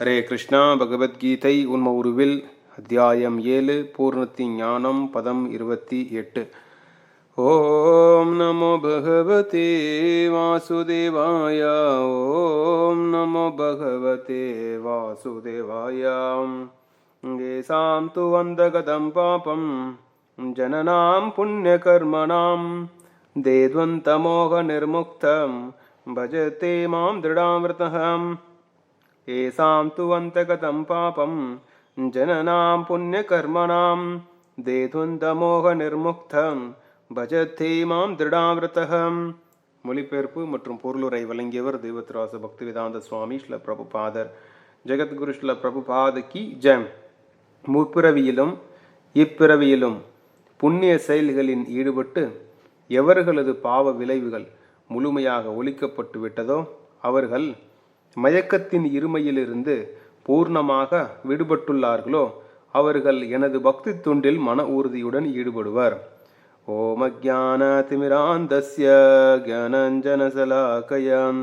ஹரே கிருஷ்ணா. பகவத்கீதை உண்ம உருவில் அத்தியாயம் 7 பூர்ணத்தி ஞானம் பதம் 28. ஓம் நமோ பகவதே வாசுதேவாய. ஓம் நமோ பகவதே வாசுதேவாய. ஏசாம் து வந்தகதம் பாபம் ஜனனாம் புண்ணியகர்மணாம் தேத்வந்தமோக நிர்முக்தம் பஜதே மாம் திருடாமிருதம். ஏசாம் து வந்தகதம் பாபம் ஜனனாம் புண்ணியகர்மணாம் தேத்வந்தமோக நிர்முக்தம் பஜதே மாம் திருடாமிருதம். மொழிபெயர்ப்பு மற்றும் பொருளுரை வழங்கியவர் தெய்வத்ராச பக்திவேதாந்த சுவாமி ஸ்ரீல பிரபுபாதர். ஜெகத்குரு ஸ்ரீல பிரபுபாத கி ஜெய். முற்பிறவியிலும் இப்பிறவியிலும் புண்ணிய செயல்களில் ஈடுபட்டு எவர்களது பாவ விளைவுகள் முழுமையாக ஒழிக்கப்பட்டு விட்டதோ அவர்கள் மயக்கத்தின் இருமையிலிருந்து பூர்ணமாக விடுபட்டுள்ளார்களோ அவர்கள் எனது பக்தி தொண்டில் மன உறுதியுடன் ஈடுபடுவர். ஓம் அஜ்ஞானதிமிராந்தஸ்ய ஞானஞ்சனசலாகயம்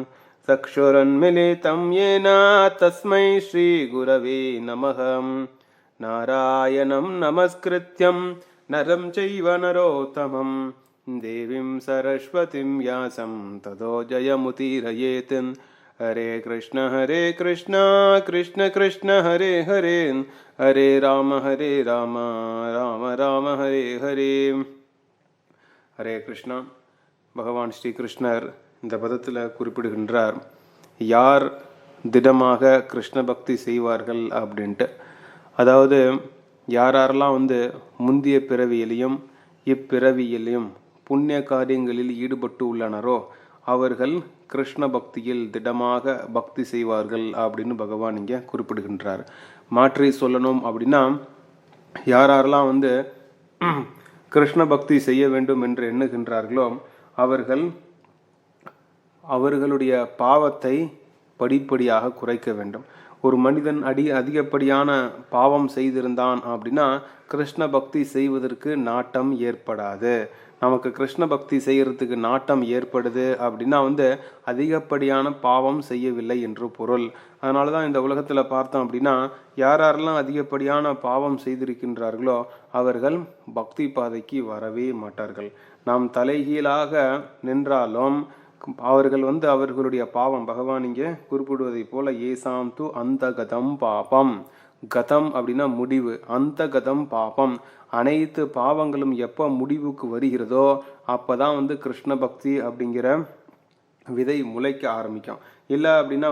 சக்ஷுரன்மிலிதம் யேன தஸ்மை ஸ்ரீ குரவே நமः. நாராயணம் நமஸ்கிருத்யம் நரம் சைவ நரோத்தமம் தேவீம் சரஸ்வதிம் வியாசம் ததோ ஜயமுதீரயேத். ஹரே கிருஷ்ண கிருஷ்ண கிருஷ்ண ஹரே ஹரே, ஹரே ராம ராம ராம ஹரே ஹரே. ஹரே கிருஷ்ணா. பகவான் ஸ்ரீ கிருஷ்ணர் இந்த பதத்தில் குறிப்பிடுகின்றார், யார் திடமாக கிருஷ்ண பக்தி செய்வார்கள் அப்படின்ட்டு. அதாவது யாரெல்லாம் முந்திய பிறவியிலையும் இப்பிறவியிலையும் புண்ணிய காரியங்களில் ஈடுபட்டு உள்ளனரோ அவர்கள் கிருஷ்ண பக்தியில் திடமாக பக்தி செய்வார்கள் அப்படின்னு பகவான் இங்கே குறிப்பிடுகின்றார். மாற்றி சொல்லணும் அப்படின்னா, யாரெல்லாம் கிருஷ்ண பக்தி செய்ய வேண்டும் என்று எண்ணுகின்றார்களோ அவர்கள் அவர்களுடைய பாவத்தை படிப்படியாக குறைக்க வேண்டும். ஒரு மனிதன் அதிகப்படியான பாவம் செய்திருந்தான் அப்படின்னா கிருஷ்ண பக்தி செய்வதற்கு நாட்டம் ஏற்படாது. நமக்கு கிருஷ்ண பக்தி செய்யறதுக்கு நாட்டம் ஏற்படுது அப்படின்னா அதிகப்படியான பாவம் செய்யவில்லை என்று பொருள். அதனால தான் இந்த உலகத்தில் பார்த்தோம் அப்படின்னா யாரெல்லாம் அதிகப்படியான பாவம் செய்திருக்கின்றார்களோ அவர்கள் பக்தி பாதைக்கு வரவே மாட்டார்கள். நாம் தலைகீழாக நின்றாலும் அவர்கள் அவர்களுடைய பாவம் பகவான் இங்கே குறிப்பிடுவதை போல ஏசாம் து அந்த கதம் பாபம். கதம் அப்படின்னா முடிவு, அந்த கதம் பாபம். அனைத்து பாவங்களும் எப்போ முடிவுக்கு வருகிறதோ அப்போதான் கிருஷ்ண பக்தி அப்படிங்கிற விதை முளைக்க ஆரம்பிக்கும். இல்லை அப்படின்னா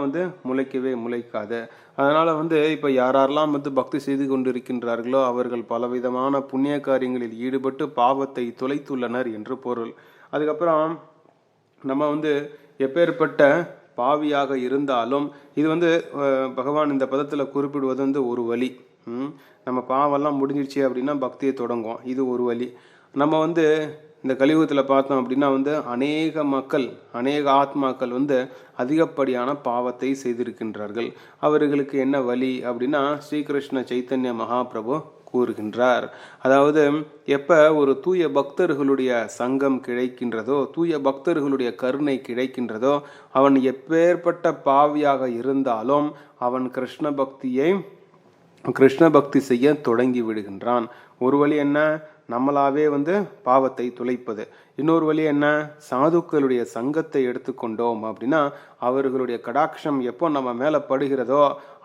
முளைக்கவே முளைக்காது. அதனால் இப்போ யாரெல்லாம் பக்தி செய்து கொண்டிருக்கின்றார்களோ அவர்கள் பலவிதமான புண்ணிய காரியங்களில் ஈடுபட்டு பாவத்தை தொலைத்துள்ளனர் என்று பொருள். அதுக்கப்புறம் நம்ம எப்பேற்பட்ட பாவியாக இருந்தாலும் இது பகவான் இந்த பதத்தில் குறிப்பிடுவது ஒரு வழி. நம்ம பாவெல்லாம் முடிஞ்சிடுச்சு அப்படின்னா பக்தியை தொடங்கும். இது ஒரு வழி. நம்ம இந்த கலியுகத்தில் பார்த்தோம் அப்படின்னா அநேக மக்கள், அநேக ஆத்மாக்கள் அதிகப்படியான பாவத்தை செய்திருக்கின்றார்கள். அவர்களுக்கு என்ன வழி அப்படின்னா ஸ்ரீகிருஷ்ண சைத்தன்ய மகாபிரபு கூறுகின்றார். அதாவது எப்ப ஒரு தூய பக்தர்களுடைய சங்கம் கிடைக்கின்றதோ, தூய பக்தர்களுடைய கருணை கிடைக்கின்றதோ, அவன் எப்பேற்பட்ட பாவியாக இருந்தாலும் அவன் கிருஷ்ண பக்தி செய்ய தொடங்கி விடுகின்றான். ஒரு வழி என்ன? நம்மளாவே பாவத்தை துளைப்பது. இன்னொரு வழி என்ன? சாதுக்களுடைய சங்கத்தை எடுத்துக்கொண்டோம் அப்படின்னா அவர்களுடைய கடாட்சம் எப்போ நம்ம மேலே படுகிறதோ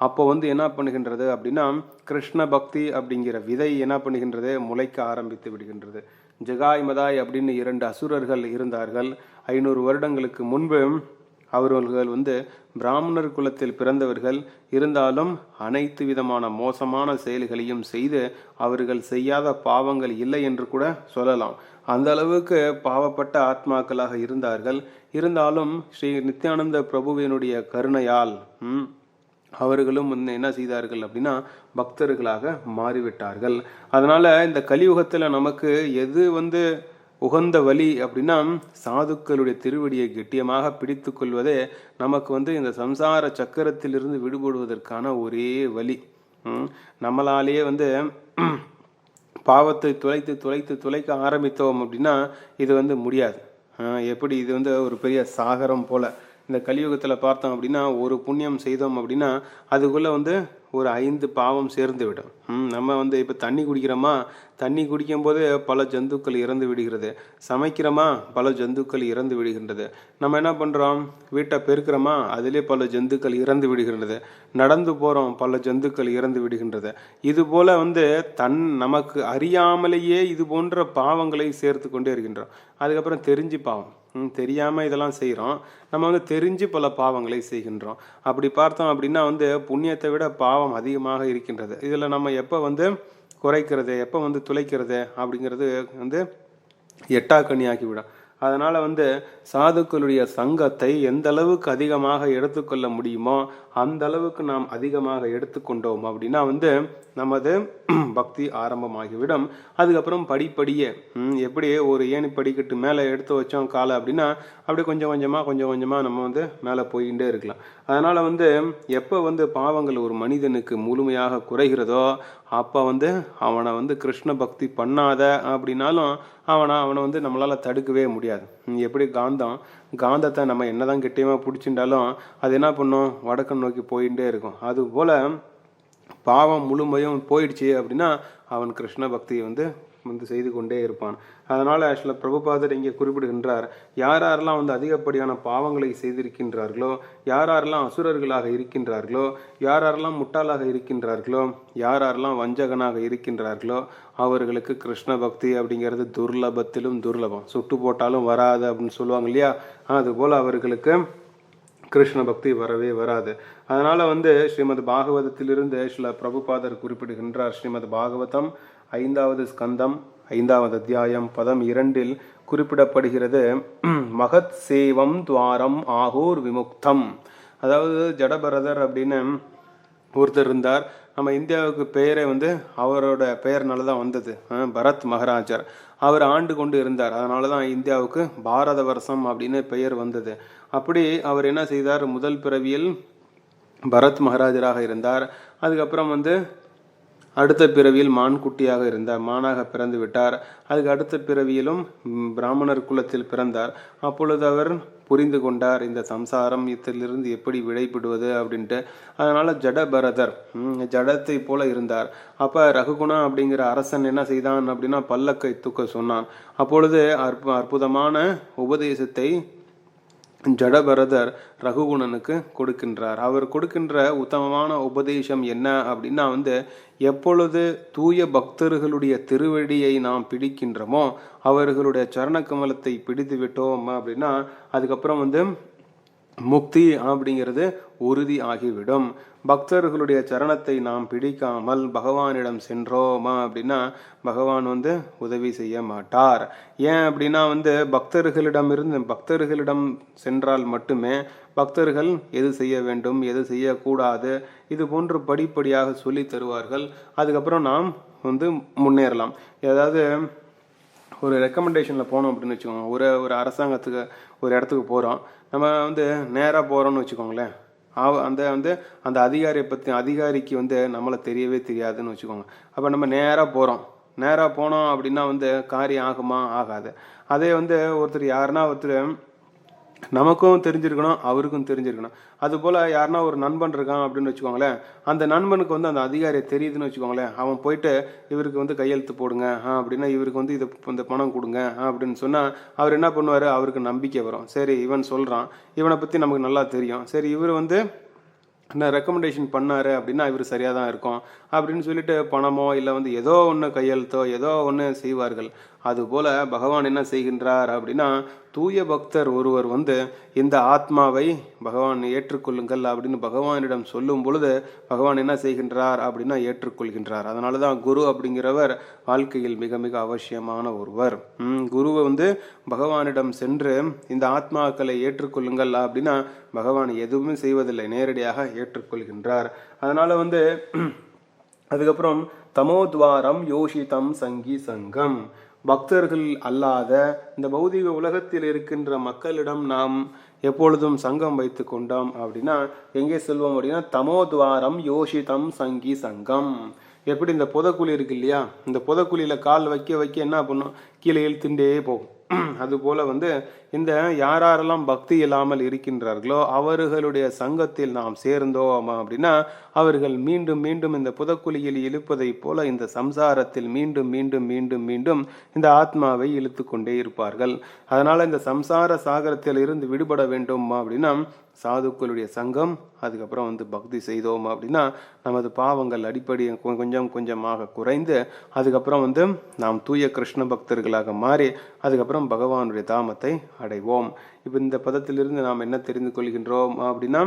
அப்போ என்ன பண்ணுகின்றது அப்படின்னா கிருஷ்ண பக்தி அப்படிங்கிற விதை என்ன பண்ணுகின்றது? முளைக்க ஆரம்பித்து விடுகின்றது. ஜகாய் மதாய் அப்படின்னு 2 அசுரர்கள் இருந்தார்கள். 500 வருடங்களுக்கு முன்பு அவர்கள் பிராமணர் குலத்தில் பிறந்தவர்கள். இருந்தாலும் அனைத்து விதமான மோசமான செயல்களையும் செய்து அவர்கள் செய்யாத பாவங்கள் இல்லை என்று கூட சொல்லலாம். அந்த அளவுக்கு பாவப்பட்ட ஆத்மாக்களாக இருந்தார்கள். இருந்தாலும் ஸ்ரீ நித்யானந்த பிரபுவினுடைய கருணையால் அவர்களும் என்ன செய்தார்கள் அப்படின்னா பக்தர்களாக மாறிவிட்டார்கள். அதனால இந்த கலியுகத்தில் நமக்கு எது உகந்த வழி அப்படின்னா சாதுக்களுடைய திருவடியை கெட்டியமாக பிடித்து கொள்வதே நமக்கு இந்த சம்சார சக்கரத்திலிருந்து விடுபடுவதற்கான ஒரே வழி. நம்மளாலேயே பாவத்தை துளைக்க ஆரம்பித்தோம் அப்படின்னா இது முடியாது. எப்படி இது ஒரு பெரிய சாகரம் போல இந்த கலியுகத்தில் பார்த்தோம் அப்படின்னா ஒரு புண்ணியம் செய்தோம் அப்படின்னா அதுக்குள்ளே வந்து ஒரு 5 பாவம் சேர்ந்து விடும். நம்ம வந்து இப்போ தண்ணி குடிக்கிறோமா, தண்ணி குடிக்கும்போது பல ஜந்துக்கள் இறந்து விடுகிறது. சமைக்கிறோமா, பல ஜந்துக்கள் இறந்து விடுகின்றது. நம்ம என்ன பண்ணுறோம், வீட்டை பெருக்கிறோமா, அதிலே பல ஜந்துக்கள் இறந்து விடுகின்றது. நடந்து போகிறோம், பல ஜந்துக்கள் இறந்து விடுகின்றது. இதுபோல் வந்து நமக்கு அறியாமலேயே இது போன்ற பாவங்களை சேர்த்து கொண்டே இருக்கின்றோம். அதுக்கப்புறம் தெரிஞ்சு பாவம், தெரியாமல் இதெல்லாம் செய்கிறோம். நம்ம வந்து தெரிஞ்சு பல பாவங்களை செய்கின்றோம். அப்படி பார்த்தோம் அப்படின்னா வந்து புண்ணியத்தை விட பாவம் அதிகமாக இருக்கின்றது. இதில் நம்ம எப்போ வந்து குறைக்கிறது, எப்போ வந்து துளைக்கிறது அப்படிங்கிறது வந்து எட்டாக்கனியாக்கிவிடும். அதனால் வந்து சாதுக்களுடைய சங்கத்தை எந்த அளவுக்கு அதிகமாக எடுத்துக்கொள்ள முடியுமோ அந்த அளவுக்கு நாம் அதிகமாக எடுத்துக்கொண்டோம் அப்படின்னா வந்து நமது பக்தி ஆரம்பமாகிவிடும். அதுக்கப்புறம் படிப்படியே எப்படி ஒரு ஏணி படிக்கட்டு மேலே எடுத்து வச்சோம் காலை அப்படின்னா அப்படியே கொஞ்சம் கொஞ்சமாக நம்ம வந்து மேலே போயிட்டே இருக்கலாம். அதனால் வந்து எப்போ வந்து பாவங்கள் ஒரு மனிதனுக்கு முழுமையாக குறைகிறதோ அப்போ வந்து அவனை வந்து கிருஷ்ண பக்தி பண்ணாத அப்படின்னாலும் அவனை வந்து நம்மளால் தடுக்கவே முடியாது. எப்படி காந்தத்தை நம்ம என்னதான் கெட்டியமாக பிடிச்சிட்டாலும் அது என்ன பண்ணும், வடக்கு நோக்கி போயிட்டே இருக்கும். அதுபோல் பாவம் முழுமையும் போயிடுச்சு அப்படின்னா அவன் கிருஷ்ண பக்தியை வந்து செய்து கொண்டே இருப்பான். அதனால் ஆக்சுவலாக பிரபுபாதர் இங்கே குறிப்பிடுகின்றார், யாரெல்லாம் வந்து அதிகப்படியான பாவங்களை செய்திருக்கின்றார்களோ, யாரெல்லாம் அசுரர்களாக இருக்கின்றார்களோ, யாரெல்லாம் முட்டாளாக இருக்கின்றார்களோ, யாரெல்லாம் வஞ்சகனாக இருக்கின்றார்களோ அவர்களுக்கு கிருஷ்ண பக்தி அப்படிங்கிறது துர்லபத்திலும் துர்லபம், சுட்டு போட்டாலும் வராது அப்படின்னு சொல்லுவாங்க இல்லையா, அதுபோல் அவர்களுக்கு கிருஷ்ண பக்தி வரவே வராது. அதனால் வந்து ஸ்ரீமத் பாகவதத்திலிருந்து சில பிரபுபாதர் குறிப்பிடுகின்றார். ஸ்ரீமத் பாகவதம் 5வது ஸ்கந்தம் 5வது அத்தியாயம் பதம் 2 குறிப்பிடப்படுகிறது, மகத் சேவம் துவாரம் ஆகூர் விமுக்தம். அதாவது ஜடபரதர் அப்படின்னு ஒருத்தர் இருந்தார். நம்ம இந்தியாவுக்கு பெயரே வந்து அவரோட பெயர்னால தான் வந்தது, பரத் மகாராஜர். அவர் ஆண்டு கொண்டு இருந்தார். அதனால தான் இந்தியாவுக்கு பாரத வருஷம் அப்படின்னு பெயர் வந்தது. அப்படி அவர் என்ன செய்தார், முதல் பிறவியில் பரத் மகாராஜராக இருந்தார். அதுக்கப்புறம் வந்து அடுத்த பிறவியில் மான்குட்டியாக இருந்தார், மானாக பிறந்து விட்டார். அதுக்கு அடுத்த பிறவியிலும் பிராமணர் குலத்தில் பிறந்தார். அப்பொழுது அவர் புரிந்து கொண்டார் இந்த சம்சாரம் இதிலிருந்து எப்படி விடைபடுவது அப்படின்ட்டு. அதனால ஜடபரதர் ஜடத்தை போல இருந்தார். அப்ப ரகுகுணா அப்படிங்கிற அரசன் என்ன செய்தான் அப்படின்னா பல்லக்கை தூக்க சொன்னான். அப்பொழுது அற்புதமான உபதேசத்தை ஜடபரதர் ரகுகுணனுக்கு கொடுக்கின்றார். அவர் கொடுக்கின்ற உத்தமமான உபதேசம் என்ன அப்படின்னா வந்து எப்பொழுது தூய பக்தர்களுடைய திருவடியை நாம் பிடிக்கின்றோமோ அவர்களுடைய சரண கமலத்தை பிடித்து விட்டோம் அப்படின்னா அதுக்கப்புறம் வந்து முக்தி அப்படிங்கிறது உறுதி ஆகிவிடும். பக்தர்களுடைய சரணத்தை நாம் பிடிக்காமல் பகவானிடம் சென்றோமா அப்படின்னா பகவான் வந்து உதவி செய்ய மாட்டார். ஏன் அப்படின்னா வந்து பக்தர்களிடம் சென்றால் மட்டுமே பக்தர்கள் எது செய்ய வேண்டும் எது செய்யக்கூடாது இது போன்று படிப்படியாக சொல்லி தருவார்கள். அதுக்கப்புறம் நாம் வந்து முன்னேறலாம். ஏதாவது ஒரு ரெக்கமெண்டேஷனில் போனோம் அப்படின்னு வச்சுக்கோங்க, ஒரு அரசாங்கத்துக்கு ஒரு இடத்துக்கு போகிறோம், நம்ம வந்து நேராக போகிறோம்னு வச்சுக்கோங்களேன், அந்த அதிகாரிக்கு வந்து நம்மளை தெரியவே தெரியாதுன்னு வச்சுக்கோங்க. அப்போ நம்ம நேராக போனோம் அப்படின்னா வந்து காரியம் ஆகுமா, ஆகாது. அதே வந்து ஒருத்தர் நமக்கும் தெரிஞ்சிருக்கணும் அவருக்கும் தெரிஞ்சிருக்கணும். அதுபோல் யாருனா ஒரு நண்பன் இருக்கான் அப்படின்னு வச்சுக்கோங்களேன், அந்த நண்பனுக்கு வந்து அந்த அதிகாரியை தெரியுதுன்னு வச்சுக்கோங்களேன், அவன் போயிட்டு இவருக்கு வந்து கையெழுத்து போடுங்க அப்படின்னா இவருக்கு வந்து இந்த பணம் கொடுங்க அப்படின்னு சொன்னால் அவர் என்ன பண்ணுவார், அவருக்கு நம்பிக்கை வரும். சரி இவன் சொல்கிறான், இவனை பற்றி நமக்கு நல்லா தெரியும், சரி இவர் வந்து நான் ரெக்கமெண்டேஷன் பண்ணார் அப்படின்னா இவர் சரியாக தான் இருக்கும் அப்படின்னு சொல்லிட்டு பணமோ இல்லை வந்து ஏதோ ஒன்று கையெழுத்தோ ஏதோ ஒன்று செய்வார்கள். அதுபோல் பகவான் என்ன செய்கின்றார் அப்படின்னா தூய பக்தர் ஒருவர் வந்து இந்த ஆத்மாவை பகவான் ஏற்றுக்கொள்ளுங்கள் அப்படின்னு பகவானிடம் சொல்லும் பொழுது பகவான் என்ன செய்கின்றார் அப்படின்னா ஏற்றுக்கொள்கின்றார். அதனால தான் குரு அப்படிங்கிறவர் வாழ்க்கையில் மிக மிக அவசியமான ஒருவர். குருவை வந்து பகவானிடம் சென்று இந்த ஆத்மாக்களை ஏற்றுக்கொள்ளுங்கள் அப்படின்னா பகவான் எதுவுமே செய்வதில்லை, நேரடியாக ஏற்றுக்கொள்கின்றார். அதனால வந்து அதுக்கப்புறம் தமோத்வாரம் யோஷிதம் சங்கி சங்கம், பக்தர்கள் அல்லாத இந்த பௌதிக உலகத்தில் இருக்கின்ற மக்களிடம் நாம் எப்பொழுதும் சங்கம் வைத்து கொண்டோம் அப்படின்னா எங்கே செல்வோம் அப்படின்னா தமோத்வாரம் யோஷிதம் சங்கி சங்கம். எப்படி இந்த புதக்குழி இருக்கு இல்லையா, இந்த புதக்குழியில் கால் வைக்க என்ன பண்ணும், கீழே இழுத்துட்டே போகும். அதுபோல இந்த யாரெல்லாம் பக்தி இல்லாமல் இருக்கின்றார்களோ அவர்களுடைய சங்கத்தில் நாம் சேர்ந்தோம் அப்படின்னா அவர்கள் மீண்டும் மீண்டும் இந்த புதக்குழியில் இழுப்பதைப் போல இந்த சம்சாரத்தில் மீண்டும் மீண்டும் மீண்டும் மீண்டும் இந்த ஆத்மாவை இழுத்து கொண்டே இருப்பார்கள். அதனால இந்த சம்சார சாகரத்தில் இருந்து விடுபட வேண்டும் அப்படின்னா சாதுக்களுடைய சங்கம், அதுக்கப்புறம் பக்தி செய்தோம் அப்படின்னா நமது பாவங்கள் அடிப்படை கொஞ்சம் கொஞ்சமாக குறைந்து அதுக்கப்புறம் நாம் தூய கிருஷ்ண பக்தர்களாக மாறி அதுக்கப்புறம் பகவானுடைய தாமத்தை அடைவோம். இப்போ இந்த பதத்திலிருந்து நாம் என்ன தெரிந்து கொள்கின்றோம் அப்படின்னா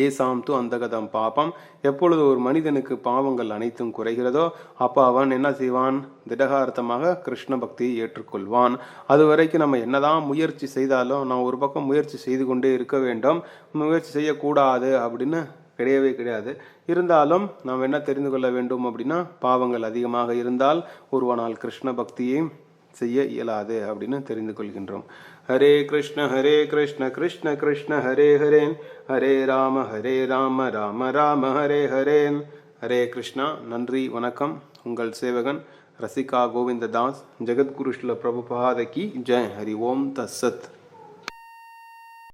ஏசாம் து அந்தகதம் பாபம். எப்பொழுது ஒரு மனிதனுக்கு பாவங்கள் அனைத்தும் குறைகிறதோ அப்போ அவன் என்ன செய்வான்? திடகார்த்தமாக கிருஷ்ண பக்தியை ஏற்றுக்கொள்வான். அது வரைக்கும் நம்ம என்னதான் முயற்சி செய்தாலும் நான் ஒரு பக்கம் முயற்சி செய்து கொண்டே இருக்க வேண்டும், முயற்சி செய்யக்கூடாது அப்படின்னு கிடையவே கிடையாது. இருந்தாலும் நாம் என்ன தெரிந்து கொள்ள வேண்டும் அப்படின்னா பாவங்கள் அதிகமாக இருந்தால் ஒருவனால் கிருஷ்ண பக்தியை செய்ய இயலாது அப்படின்னு தெரிந்து கொள்கின்றோம். ஹரே கிருஷ்ண கிருஷ்ண கிருஷ்ண ஹரே ஹரே, ஹரே ராம ராம ராம ஹரே ஹரே. ஹரே கிருஷ்ணா. நன்றி, வணக்கம். உங்கள் சேவகன் ரசிகா கோவிந்ததாஸ். ஜெகத்குரு ஸ்ரீல பிரபுபாத கி ஜெய். ஹரி ஓம் தத்சத்.